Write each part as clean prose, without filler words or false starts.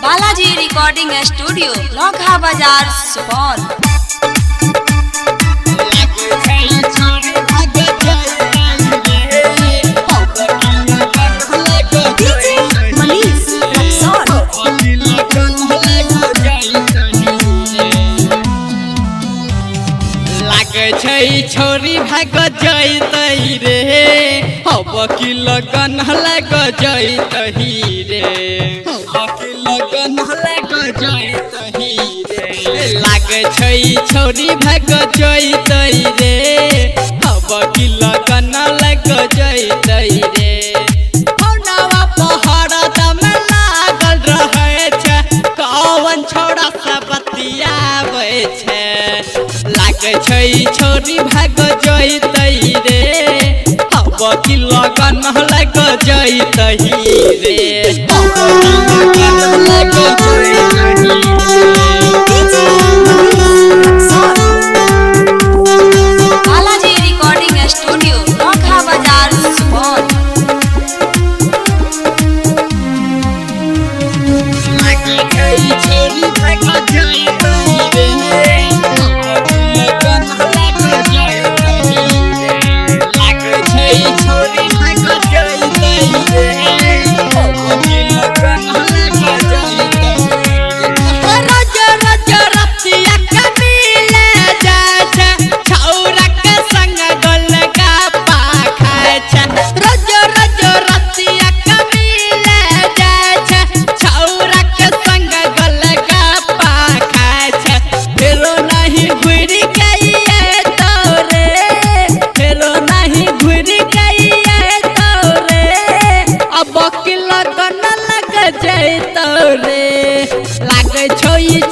Balaji recording studio Laukha बाजार सुपौल। छोरी भाग जैतई रे हब की लगन लग जैतही रे लगन लग जैतही रे लाग छोरी भाग जैतई रे हब की लगन लग जैतई रे हौनावा पहाड़ दम लागल रहे छे कौन छोड़ा सब बतियावे छे छोरी भाग जैतई रे हब की लगन लग जैतही रे बालाजी रिकॉर्डिंग स्टूडियो लौखा बाजार सुपौल। छोरी भाग जैतई रे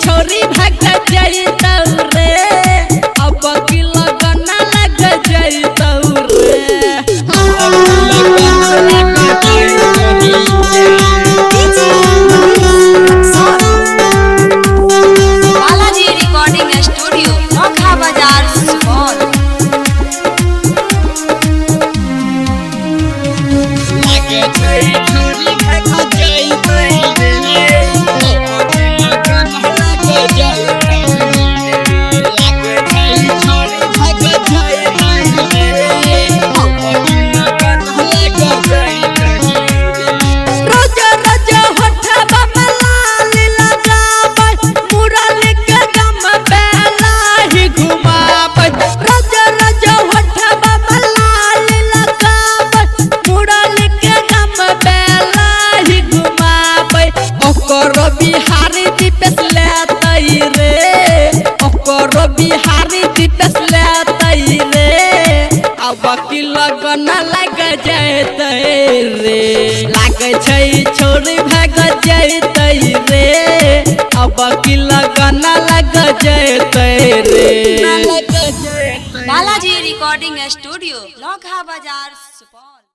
छोरी भाग जैतौ रे अब की लगन लग जैतौ रे बालाजी रिकॉर्डिंग स्टूडियो लौखा बाजार सुपौल। छोरी भाग जैतौ रे बिहारी दीपेश लेतई रे ओकर बिहारी दीपेश लेतई रे अब की लगन लग जैतई रे लाग छोरी भाग जैतई रे अब की लगन लग जैतई रे बालाजी रिकॉर्डिंग स्टूडियो लौखा बाजार सुपौल।